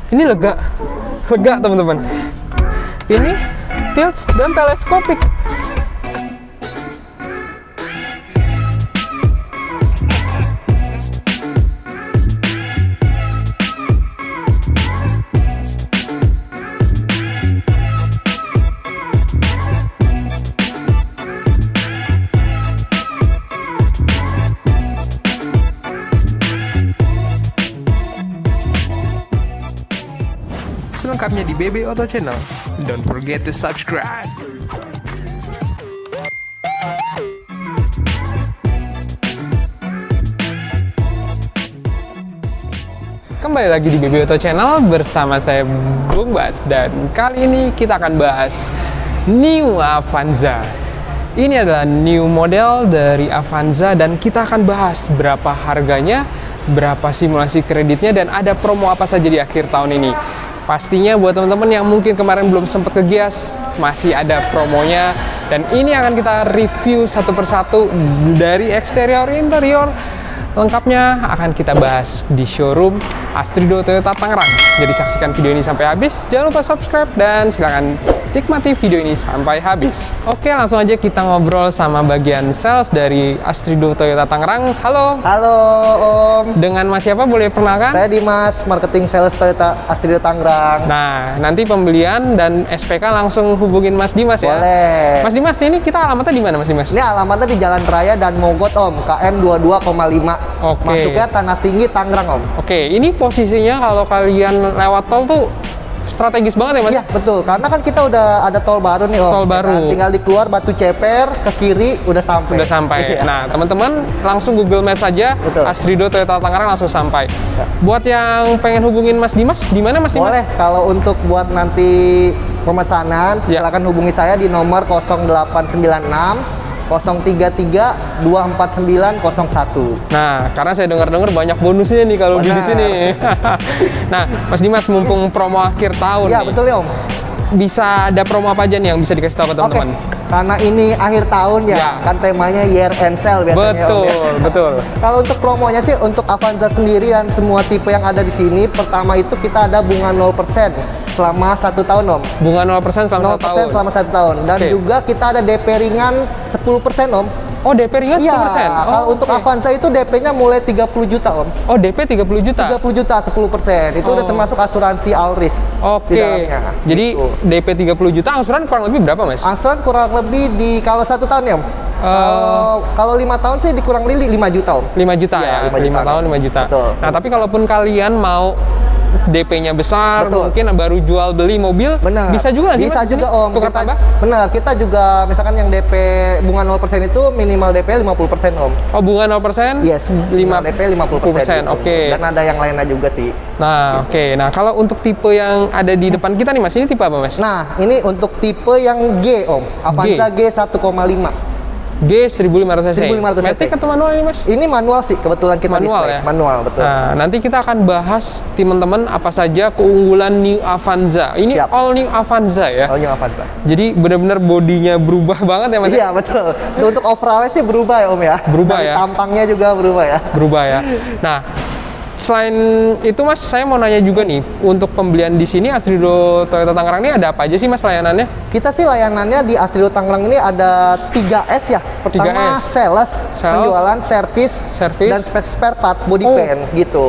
Ini lega teman-teman. Ini tilt dan teleskopik. Selengkapnya di BB Auto Channel. Don't forget to subscribe. Kembali lagi di BB Auto Channel bersama saya Bung Bas, dan kali ini kita akan bahas New Avanza. Ini adalah new model dari Avanza dan kita akan bahas berapa harganya, berapa simulasi kreditnya, dan ada promo apa saja di akhir tahun ini. Pastinya buat teman-teman yang mungkin kemarin belum sempat ke Gias, masih ada promonya. Dan ini akan kita review satu persatu dari eksterior interior. Lengkapnya akan kita bahas di showroom Astrido Toyota Tangerang. Jadi saksikan video ini sampai habis. Jangan lupa subscribe dan silakan nikmati video ini sampai habis. Oke, langsung aja kita ngobrol sama bagian sales dari Astrido Toyota Tangerang. Halo. Halo Om. Dengan Mas siapa, boleh perkenalkan? Saya Dimas, marketing sales Toyota Astrido Tangerang. Nah, nanti pembelian dan SPK langsung hubungin Mas Dimas ya. Boleh. Mas Dimas, ini kita alamatnya di mana Mas Dimas? Ini alamatnya di Jalan Raya dan Mogot Om, KM 22,5. Oke. Masuknya Tanah Tinggi Tangerang Om. Oke, ini posisinya kalau kalian lewat tol tuh strategis banget ya Mas? Iya betul, karena kan kita udah ada tol baru nih Om. Tol baru. Nah, tinggal di keluar Batu Ceper ke kiri udah sampai. Udah sampai. Iya. Nah, teman-teman langsung Google Maps saja. Betul. Astrido Toyota Tangerang langsung sampai. Ya. Buat yang pengen hubungin Mas Dimas, di mana Mas Dimas? Boleh, kalau untuk buat nanti pemesanan, Ya. silakan hubungi saya di nomor 0896 033 249 01. Nah, karena saya dengar-dengar banyak bonusnya nih kalau di Benar. sini. Nah, Mas Dimas, mumpung promo akhir tahun Iya nih, betul ya Om. bisa ada promo apa aja nih yang bisa dikasih tahu ke teman-teman? Karena ini akhir tahun ya, Ya. kan temanya year end sale biasanya Betul, Om, ya. betul. Kalau untuk promonya sih untuk Avanza sendiri dan semua tipe yang ada di sini, pertama itu kita ada bunga 0% selama 1 tahun Om. Bunga 0% selama 1 tahun. Selama 1 tahun. Dan Oke. juga kita ada DP ringan 10% Om. Oh, DP ringan 10%? Iya, Oh, kalau untuk oke. Avanza itu DP-nya mulai 30 juta Om. Oh, DP 30 juta? 30 juta 10%. Itu udah Oh. termasuk asuransi all risk Oke. di dalamnya. Jadi Gitu. DP 30 juta, angsuran kurang lebih berapa, Mas? Angsuran kurang lebih di kalau 1 tahun ya Om. Kalau 5 tahun sih dikurang lebih 5 juta Om. 5 juta Iya, ya? 5 5 juta. tahun 5 juta. Betul. Nah, tapi kalaupun kalian mau DP-nya besar, Betul. mungkin baru jual beli mobil, Benar. bisa juga sih, Bisa Mas, juga sini? Om. Tukar Kita, tambah? benar, kita juga misalkan yang DP bunga 0% itu minimal DP 50% Om. Oh, bunga 0%? Yes, 5 DP 50%. Gitu. Oke. Dan ada yang lainnya juga sih. Nah, oke. Nah, kalau untuk tipe yang ada di depan kita nih, Mas, ini tipe apa, Mas? Nah, ini untuk tipe yang G Om. Avanza G 1,5. G 1500 cc. 1500 cc. Matic atau manual ini, Mas? Ini manual sih, kebetulan kita Manual display. ya? Manual, betul. Nah, nanti kita akan bahas teman-teman apa saja keunggulan New Avanza. Ini Siap. all New Avanza ya. Oh, ini Avanza. Jadi benar-benar bodinya berubah banget ya, Mas? Iya, betul. Untuk overallnya sih berubah ya Om ya. Berubah Dari ya? tampangnya juga berubah ya. Berubah ya. Nah, selain itu Mas, saya mau nanya juga nih, untuk pembelian di sini Astrido Toyota Tangerang ini ada apa aja sih Mas layanannya? Kita sih layanannya di Astrido Tangerang ini ada 3S ya. Pertama 3S. sales, penjualan, servis, dan spare part, body Oh. paint gitu.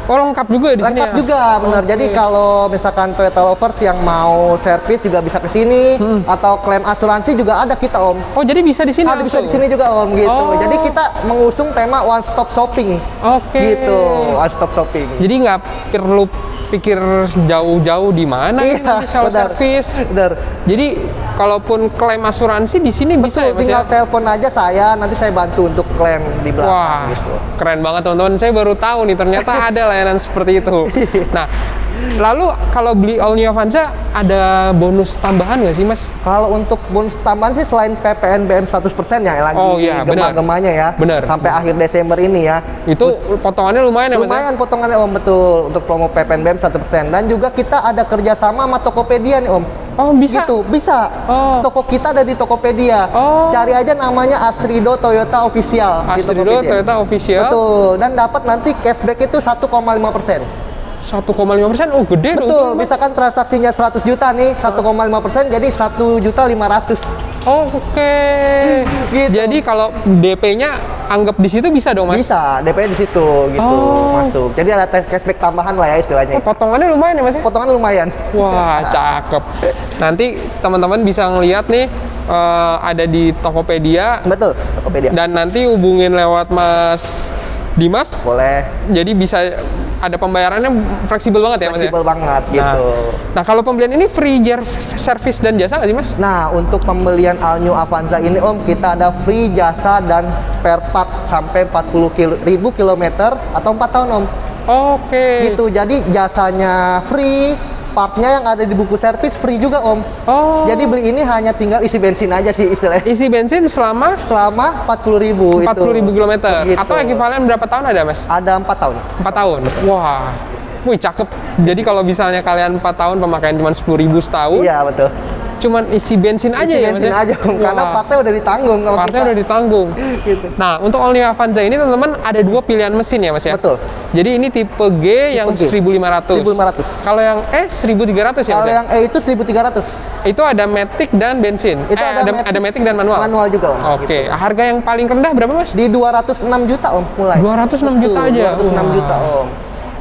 Oh, lengkap juga di sini Lengkap ya? juga, benar. Oke. Jadi kalau misalkan Toyota lovers yang mau servis juga bisa ke sini, atau klaim asuransi juga ada kita Om. Oh, jadi bisa di sini Ada bisa langsung? di sini juga Om gitu. Oh. Jadi kita mengusung tema one stop shopping. Oke. Gitu, one stop shopping. Jadi nggak perlu pikir jauh-jauh di mana Iya, ini self benar. service. Benar. Jadi kalaupun klaim asuransi di sini bisa ya, Mas Tinggal ya? telepon aja saya, nanti saya bantu untuk klaim di belakang Wah, gitu. keren banget teman-teman. Saya baru tahu nih ternyata ada layanan seperti itu. Nah, lalu kalau beli all new Avanza ada bonus tambahan nggak sih, Mas? Kalau untuk bonus tambahan sih selain PPNBM 100% ya lagi Oh, iya, benar. gemah-gemahnya ya. Benar. Sampai akhir Desember ini ya. Itu potongannya lumayan ya, Mas? Lumayan potongannya Om, betul, untuk promo PPNBM 100%. Dan juga kita ada kerjasama sama Tokopedia nih Om. Oh, bisa? Gitu, bisa. Oh. Toko kita ada di Tokopedia. Oh. Cari aja namanya Astrido Toyota Official di Astrido Tokopedia. Toyota Official. Betul, dan dapat nanti cashback itu 1,5%. 1,5%, oh gede dong. Betul, Mas. misalkan transaksinya 100 juta nih, 1,5% jadi 1.500.000. Oh, oke. Gitu. Jadi kalau DP-nya anggap di situ bisa dong, Mas? Bisa, DP di situ gitu Oh. masuk. Jadi ada cashback tambahan lah ya istilahnya. Oh, potongannya lumayan ya, Mas? Potongan lumayan. Wah, cakep. Nanti teman-teman bisa ngeliat nih ada di Tokopedia Betul, Tokopedia. dan nanti hubungin lewat Mas Dimas. Boleh. Jadi bisa ada pembayarannya fleksibel banget ya, Mas ya? Fleksibel banget gitu. Nah, kalau pembelian ini free service dan jasa nggak sih, Mas? Nah, untuk pembelian All New Avanza ini Om, kita ada free jasa dan spare part sampai 40.000 kilometer atau 4 tahun Om. Oke. Gitu, jadi jasanya free, partnya yang ada di buku servis free juga Om. Oh. Jadi beli ini hanya tinggal isi bensin aja sih istilahnya. Isi bensin selama 40.000 40.000 kilometer. Gitu. Atau ekivalen berapa tahun ada, Mas? Ada 4 tahun. 4 tahun. Wah. Wih, cakep. Jadi kalau misalnya kalian 4 tahun pemakaian cuma 10.000 setahun, Iya, betul. cuman isi bensin aja Isi ya, Mas? bensin ya? aja Om, karena Wah. partnya udah ditanggung sama Partnya kita. udah ditanggung. Gitu. Nah, untuk All New Avanza ini teman-teman ada 2 pilihan mesin ya, Mas ya? Betul. Jadi ini tipe G yang G. 1500. 1.500. Kalau yang E 1300 ya, Mas? Kalau ya? yang E itu 1.300. Itu ada matic dan bensin. Itu ada matic dan manual. Manual juga Om. Oke, Gitu. harga yang paling rendah berapa, Mas? Di 206 juta Om mulai. 206 juta Betul, aja. 206 Wah. juta Om.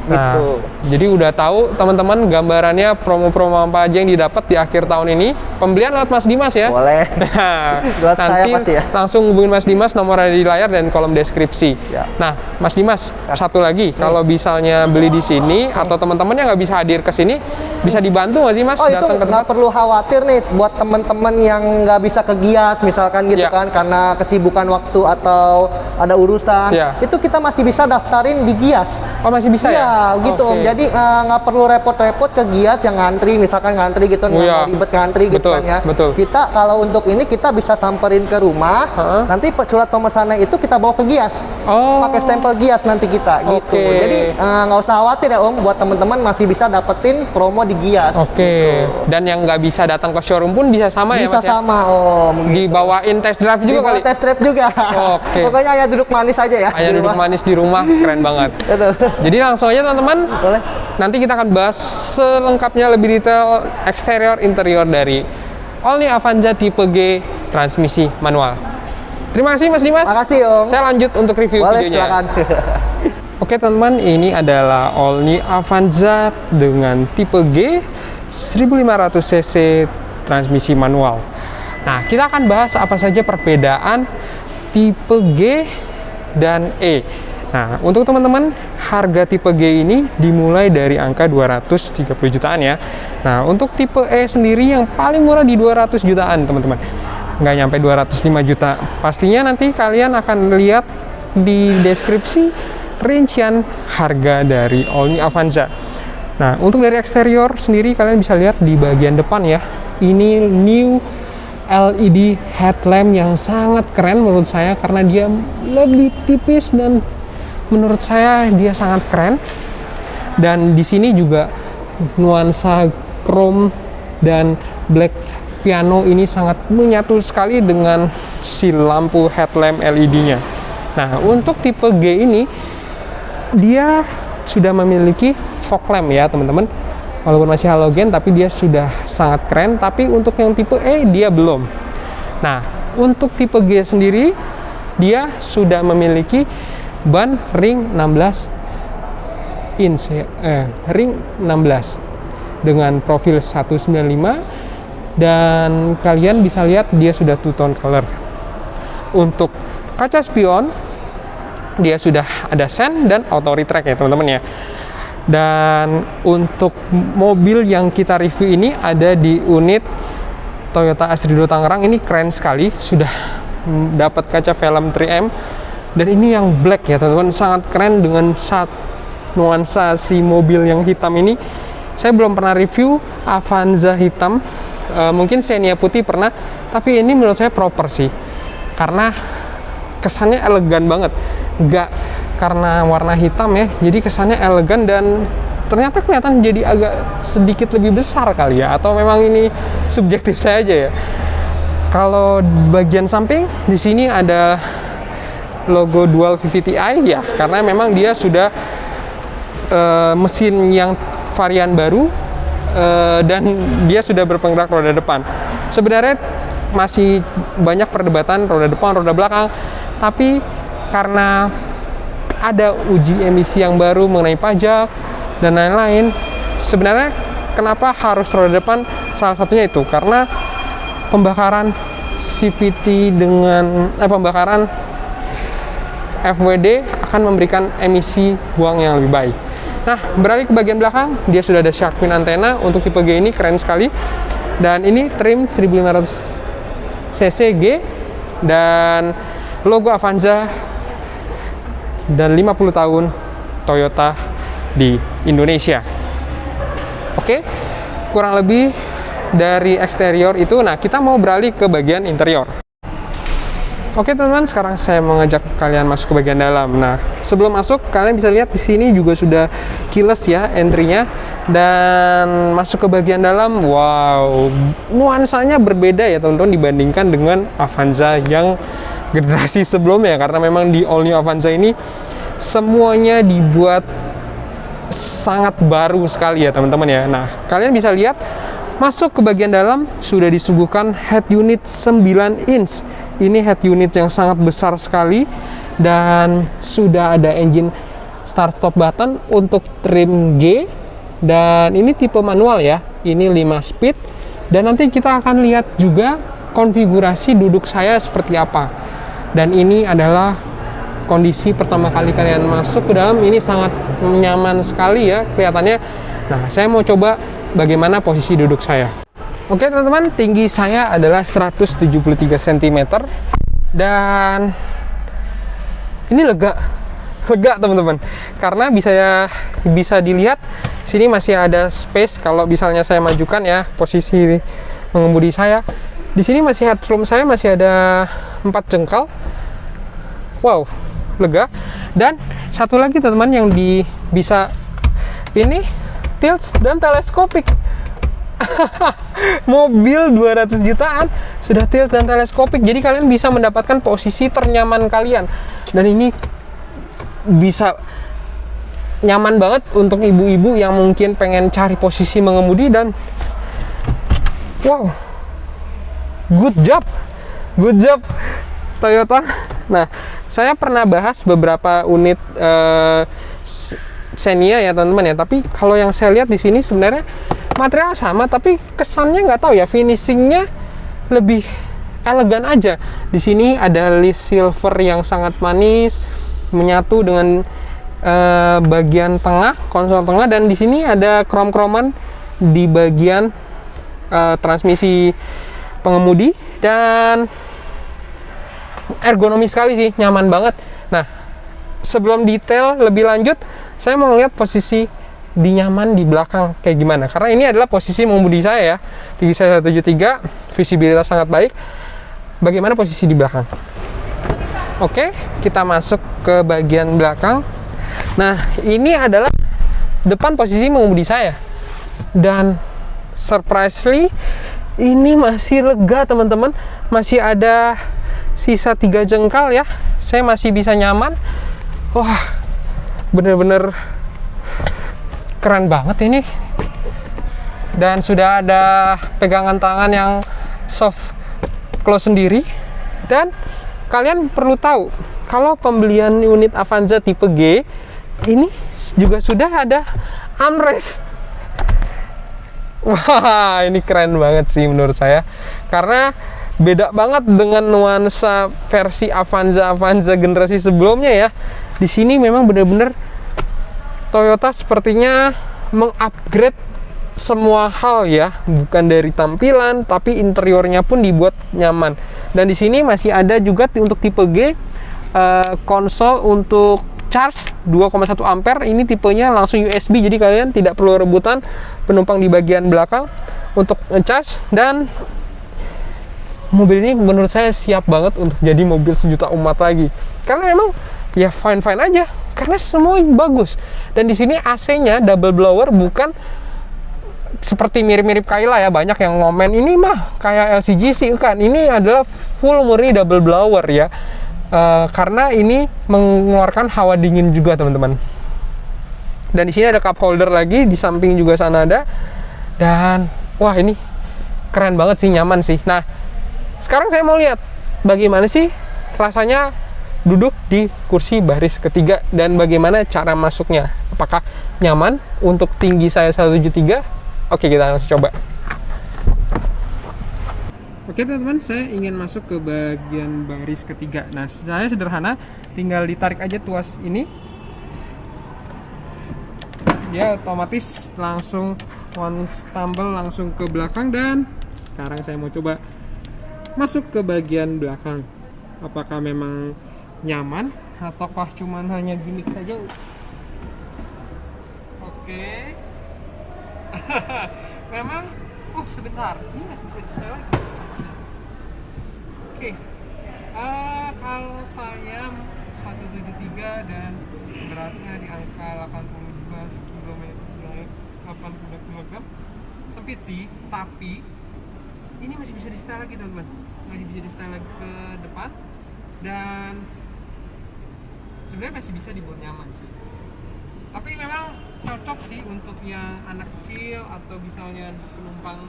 Nah, Gitu. jadi udah tahu teman-teman gambarannya promo-promo apa aja yang didapat di akhir tahun ini. Pembelian lewat Mas Dimas ya. Boleh. Nah, Lewat saya nanti pasti ya. langsung hubungin Mas Dimas, nomor ada di layar dan kolom deskripsi. Ya. Nah, Mas Dimas, satu lagi, kalau misalnya beli di sini atau teman-teman yang nggak bisa hadir ke sini, bisa dibantu nggak sih Mas Oh itu datang ke nggak tempat? perlu khawatir nih buat teman-teman yang nggak bisa ke Gias misalkan gitu Ya. kan karena kesibukan waktu atau ada urusan. Ya. Itu kita masih bisa daftarin di Gias. Oh, masih bisa ya? Iya gitu Om. Oke. Jadi nggak perlu repot-repot ke Gias yang ngantri, misalkan ngantri gitu, nggak iya. mau ribet ngantri gitu Betul, kan ya. betul. Kita kalau untuk ini kita bisa samperin ke rumah, Heeh. nanti surat pemesannya itu kita bawa ke Gias. Oh. Pakai stempel Gias nanti kita gitu. Oke. Jadi nggak usah khawatir ya Om, buat teman-teman masih bisa dapetin promo di Gias. Oke. Dan yang nggak bisa datang ke showroom pun bisa sama ya, Bisa Mas ya? sama Om. Gitu. Dibawain test drive juga Dibawa kali? test drive juga. Oke. Pokoknya hanya duduk manis aja ya. Hanya di duduk rumah. manis di rumah, keren banget. Betul. Jadi langsung aja teman-teman, Boleh. nanti kita akan bahas selengkapnya lebih detail eksterior interior dari All New Avanza tipe G transmisi manual. Terima kasih Mas Dimas. Makasih Om. Saya lanjut untuk review Boleh videonya. silakan. Oke teman-teman, ini adalah All New Avanza dengan tipe G 1500 cc transmisi manual. Nah, kita akan bahas apa saja perbedaan tipe G dan E. Nah, untuk teman-teman, harga tipe G ini dimulai dari angka 230 jutaan ya. Nah, untuk tipe E sendiri yang paling murah di 200 jutaan, teman-teman. Nggak nyampe 205 juta. Pastinya nanti kalian akan lihat di deskripsi rincian harga dari All New Avanza. Nah, untuk dari eksterior sendiri kalian bisa lihat di bagian depan ya. Ini new LED headlamp yang sangat keren menurut saya karena dia lebih tipis dan menurut saya dia sangat keren. Dan di sini juga nuansa chrome dan black piano ini sangat menyatu sekali dengan si lampu headlamp LED-nya. Nah, untuk tipe G ini dia sudah memiliki fog lamp ya, teman-teman. Walaupun masih halogen tapi dia sudah sangat keren, tapi untuk yang tipe E dia belum. Nah, untuk tipe G sendiri dia sudah memiliki ban ring 16 inch ring 16 dengan profil 195 dan kalian bisa lihat dia sudah two tone color. Untuk kaca spion dia sudah ada sen dan auto retract ya teman-teman ya. Dan untuk mobil yang kita review ini ada di unit Toyota Asrido Tangerang, ini keren sekali, sudah dapat kaca velg 3M dan ini yang black ya teman-teman, sangat keren dengan nuansa si mobil yang hitam ini. Saya belum pernah review Avanza hitam, mungkin Xenia putih pernah, tapi ini menurut saya proper sih karena kesannya elegan banget, nggak karena warna hitam ya, jadi kesannya elegan dan ternyata kelihatan jadi agak sedikit lebih besar kali ya, atau memang ini subjektif saya aja ya. Kalau bagian samping di sini ada logo Dual VVT-i ya, karena memang dia sudah mesin yang varian baru, dan dia sudah berpenggerak roda depan. Sebenarnya masih banyak perdebatan roda depan, roda belakang, tapi karena ada uji emisi yang baru mengenai pajak dan lain-lain, sebenarnya kenapa harus roda depan? Salah satunya itu karena pembakaran CVT dengan pembakaran FWD akan memberikan emisi buang yang lebih baik. Nah, beralih ke bagian belakang, dia sudah ada shark fin antena untuk tipe G, ini keren sekali. Dan ini trim 1500 cc G dan logo Avanza dan 50 tahun Toyota di Indonesia. Oke, kurang lebih dari eksterior itu. Nah, kita mau beralih ke bagian interior. Oke teman-teman, sekarang saya mengajak kalian masuk ke bagian dalam. Nah, sebelum masuk, kalian bisa lihat di sini juga sudah keyless ya entry-nya. Dan masuk ke bagian dalam, wow, nuansanya berbeda ya teman-teman dibandingkan dengan Avanza yang generasi sebelumnya, karena memang di all new Avanza ini semuanya dibuat sangat baru sekali ya teman-teman ya. Nah, kalian bisa lihat masuk ke bagian dalam sudah disuguhkan head unit 9 inch. Ini head unit yang sangat besar sekali dan sudah ada engine start stop button untuk trim G, dan ini tipe manual ya. Ini 5 speed, dan nanti kita akan lihat juga konfigurasi duduk saya seperti apa. Dan ini adalah kondisi pertama kali kalian masuk ke dalam, ini sangat nyaman sekali ya kelihatannya. Nah, saya mau coba bagaimana posisi duduk saya. Oke teman-teman, tinggi saya adalah 173 cm dan ini lega teman-teman, karena bisa dilihat sini masih ada space. Kalau misalnya saya majukan ya posisi mengemudi saya, di sini masih headroom saya masih ada 4 jengkal. Wow, lega. Dan satu lagi teman-teman yang bisa ini tilt dan teleskopik. Mobil 200 jutaan sudah tilt dan teleskopik, jadi kalian bisa mendapatkan posisi ternyaman kalian. Dan ini bisa nyaman banget untuk ibu-ibu yang mungkin pengen cari posisi mengemudi. Dan wow, good job Toyota. Nah, saya pernah bahas beberapa unit Xenia ya teman-teman ya, tapi kalau yang saya lihat di sini sebenarnya material sama, tapi kesannya nggak tahu ya, finishingnya lebih elegan aja. Di sini ada list silver yang sangat manis menyatu dengan bagian tengah, konsol tengah, dan di sini ada krom-kroman di bagian transmisi pengemudi, dan ergonomis sekali sih, nyaman banget. Nah, sebelum detail lebih lanjut, saya mau lihat posisi di nyaman di belakang kayak gimana, karena ini adalah posisi mengemudi saya ya. Tinggi saya 173, visibilitas sangat baik. Bagaimana posisi di belakang? Oke, kita masuk ke bagian belakang. Nah, ini adalah depan posisi mengemudi saya, dan surprisingly ini masih lega teman-teman, masih ada sisa 3 jengkal ya, saya masih bisa nyaman. Wah, bener-bener keren banget ini. Dan sudah ada pegangan tangan yang soft close sendiri. Dan kalian perlu tahu, kalau pembelian unit Avanza tipe G ini juga sudah ada armrest. Wah, ini keren banget sih menurut saya, karena beda banget dengan nuansa versi Avanza generasi sebelumnya ya. Di sini memang benar-benar Toyota sepertinya mengupgrade semua hal ya, bukan dari tampilan tapi interiornya pun dibuat nyaman. Dan di sini masih ada juga untuk tipe G konsol untuk charge 2,1 ampere. Ini tipenya langsung USB, jadi kalian tidak perlu rebutan penumpang di bagian belakang untuk ngecharge. Dan mobil ini menurut saya siap banget untuk jadi mobil sejuta umat lagi, karena memang ya fine aja, karena semua bagus. Dan di sini AC-nya double blower, bukan seperti mirip-mirip Kayla ya, banyak yang ngomen ini mah kayak LCGC. Kan ini adalah full murni double blower ya, karena ini mengeluarkan hawa dingin juga teman-teman. Dan di sini ada cup holder lagi, di samping juga sana ada. Dan wah, ini keren banget sih, nyaman sih. Nah, sekarang saya mau lihat bagaimana sih rasanya duduk di kursi baris ketiga dan bagaimana cara masuknya. Apakah nyaman untuk tinggi saya 173? Oke, kita langsung coba. Oke teman-teman, saya ingin masuk ke bagian baris ketiga. Nah, saya sederhana, tinggal ditarik aja tuas ini. Dia otomatis langsung one tumble langsung ke belakang, dan sekarang saya mau coba masuk ke bagian belakang. Apakah memang nyaman ataukah cuman hanya gimmick saja? Oke. Memang sebentar, ini masih bisa di setel lagi. Oke. Kalau saya 173 dan beratnya di angka 82 km, 82 kg, sempit sih, tapi ini masih bisa di setel lagi teman-teman, masih bisa di setel lagi ke depan, dan sebenarnya masih bisa dibuat nyaman sih. Tapi memang cocok sih untuk yang anak kecil atau misalnya penumpang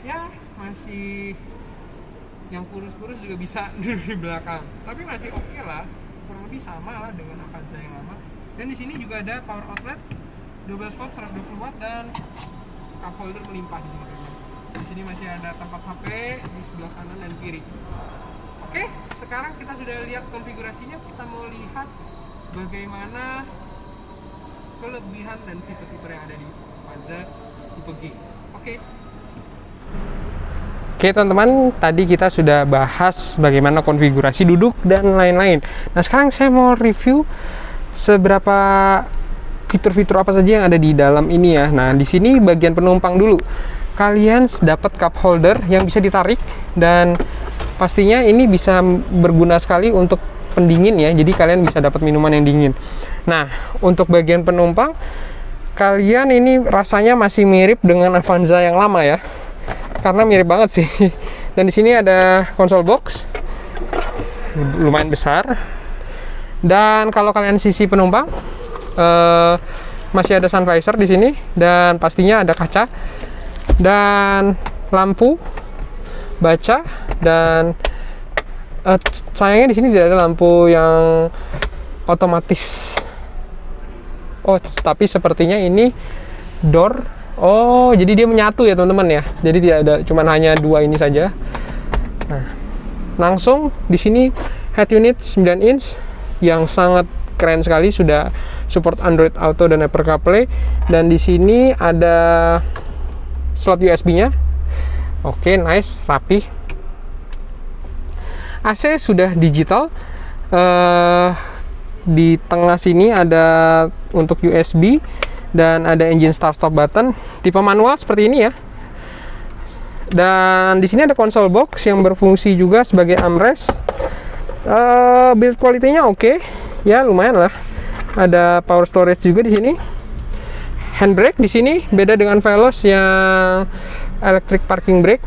ya masih yang kurus-kurus juga bisa duduk di belakang. Tapi masih oke lah, kurang lebih sama lah dengan Avanza yang lama. Dan di sini juga ada power outlet 12 volt 120 watt dan cup holder melimpah di sini. Di sini masih ada tempat HP di sebelah kanan dan kiri. Oke, sekarang kita sudah lihat konfigurasinya, kita mau lihat bagaimana kelebihan dan fitur-fitur yang ada di Avanza tipe G. Oke teman-teman, tadi kita sudah bahas bagaimana konfigurasi duduk dan lain-lain. Nah, sekarang saya mau review seberapa fitur-fitur apa saja yang ada di dalam ini ya. Nah, di sini bagian penumpang dulu. Kalian dapat cup holder yang bisa ditarik, dan pastinya ini bisa berguna sekali untuk pendingin ya. Jadi kalian bisa dapat minuman yang dingin. Nah, untuk bagian penumpang, kalian ini rasanya masih mirip dengan Avanza yang lama ya. Karena mirip banget sih. Dan di sini ada console box, lumayan besar. Dan kalau kalian sisi penumpang, masih ada sun visor di sini, dan pastinya ada kaca dan lampu baca, dan sayangnya di sini tidak ada lampu yang otomatis. Tapi sepertinya ini door. Jadi dia menyatu ya teman-teman ya. Jadi tidak ada, cuman hanya dua ini saja. Nah, langsung di sini head unit 9 inch yang sangat keren sekali, sudah support Android Auto dan Apple CarPlay, dan di sini ada slot USB-nya. Oke, nice, rapi. AC sudah digital. Di tengah sini ada untuk USB, dan ada engine start stop button tipe manual seperti ini ya. Dan di sini ada console box yang berfungsi juga sebagai armrest. Build quality-nya oke ya, lumayan lah. Ada power storage juga di sini. Handbrake di sini beda dengan Veloz yang electric parking brake.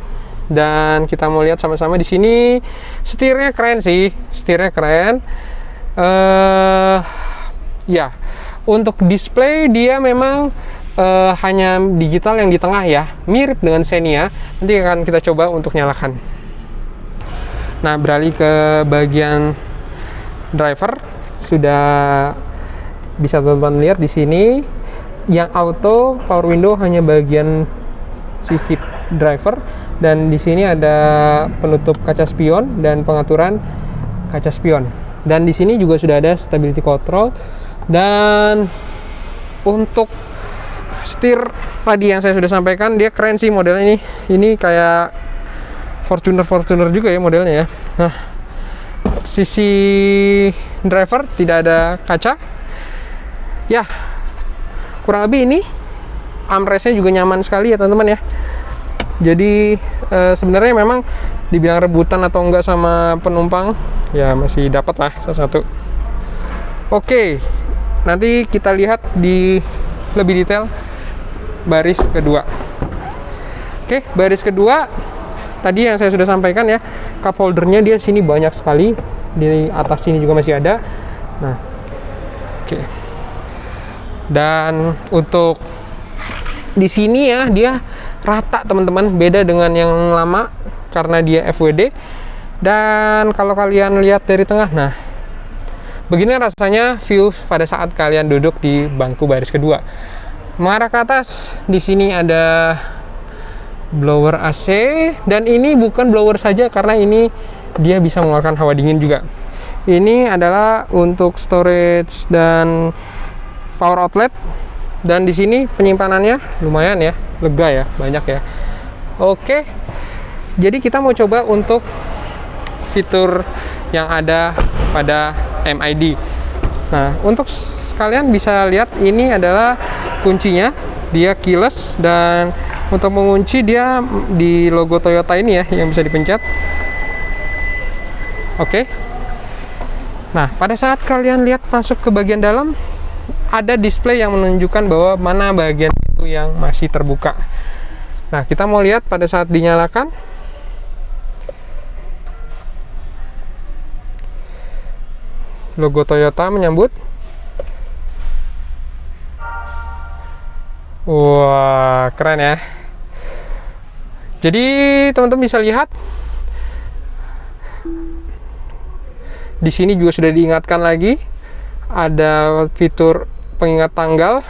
Dan kita mau lihat sama-sama di sini, setirnya keren sih, setirnya keren. Ya, untuk display dia memang hanya digital yang di tengah ya, mirip dengan Xenia. Nanti akan kita coba untuk nyalakan. Nah, beralih ke bagian driver, sudah bisa teman-teman lihat di sini yang auto power window hanya bagian sisi driver, dan di sini ada penutup kaca spion dan pengaturan kaca spion. Dan di sini juga sudah ada stability control. Dan untuk setir tadi yang saya sudah sampaikan, dia keren sih modelnya ini. Ini kayak Fortuner juga ya modelnya ya. Nah, sisi driver tidak ada kaca. Ya, kurang lebih ini armrestnya juga nyaman sekali ya teman-teman ya. Jadi sebenarnya memang dibilang rebutan atau enggak sama penumpang, ya masih dapat lah satu-satu. Oke, nanti kita lihat di lebih detail baris kedua. Oke, baris kedua tadi yang saya sudah sampaikan ya, cup holdernya dia sini banyak sekali, di atas sini juga masih ada. Nah, oke. Dan untuk di sini ya dia rata teman-teman, beda dengan yang lama karena dia FWD. Dan kalau kalian lihat dari tengah, nah begini rasanya view pada saat kalian duduk di bangku baris kedua. Mengarah ke atas, di sini ada blower AC, dan ini bukan blower saja karena ini dia bisa mengeluarkan hawa dingin juga. Ini adalah untuk storage dan power outlet. Dan di sini penyimpanannya lumayan ya, lega ya, banyak ya. Oke, jadi kita mau coba untuk fitur yang ada pada MID. Nah, untuk kalian bisa lihat ini adalah kuncinya, dia keyless, dan untuk mengunci dia di logo Toyota ini ya, yang bisa dipencet. Oke. Nah, pada saat kalian lihat masuk ke bagian dalam, ada display yang menunjukkan bahwa mana bagian itu yang masih terbuka. Nah, kita mau lihat pada saat dinyalakan. Logo Toyota menyambut. Wah, keren ya. Jadi, teman-teman bisa lihat di sini juga sudah diingatkan lagi, ada fitur pengingat tanggal,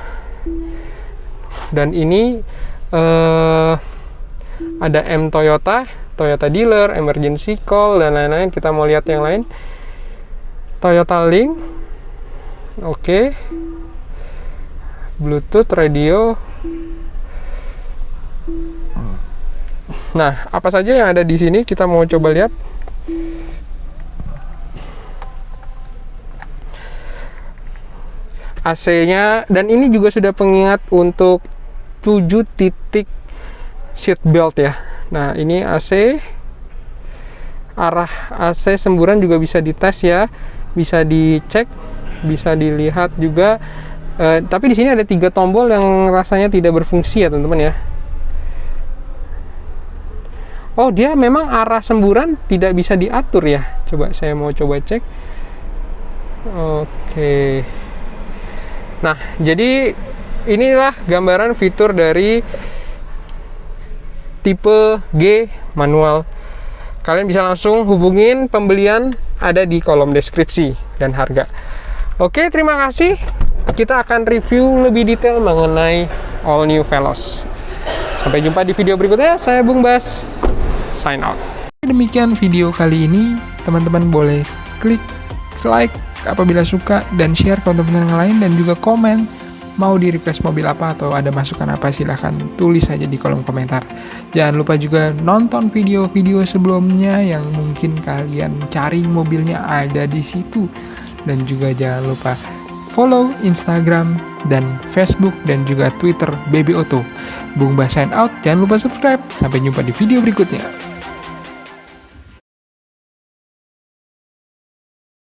dan ini ada M Toyota, Toyota dealer, emergency call, dan lain-lain. Kita mau lihat yang lain. Toyota Link, oke. Bluetooth, radio. Nah, apa saja yang ada di sini kita mau coba lihat. AC-nya, dan ini juga sudah pengingat untuk 7 titik seat belt ya. Nah, ini AC, arah AC semburan juga bisa dites ya, bisa dicek, bisa dilihat juga. Tapi di sini ada 3 tombol yang rasanya tidak berfungsi ya teman-teman ya. Oh, dia memang arah semburan tidak bisa diatur ya. Coba saya mau coba cek. Oke. Nah, jadi inilah gambaran fitur dari tipe G manual. Kalian bisa langsung hubungin pembelian, ada di kolom deskripsi dan harga. Oke, terima kasih. Kita akan review lebih detail mengenai all new Veloz. Sampai jumpa di video berikutnya. Saya Bung Bas, sign out. Demikian video kali ini. Teman-teman boleh klik like apabila suka, dan share ke teman-teman yang lain, dan juga komen mau di request mobil apa atau ada masukan apa, silahkan tulis saja di kolom komentar. Jangan lupa juga nonton video-video sebelumnya yang mungkin kalian cari mobilnya ada di situ, dan juga jangan lupa follow Instagram dan Facebook dan juga Twitter BB Auto. Bung Bas sign out, jangan lupa subscribe. Sampai jumpa di video berikutnya.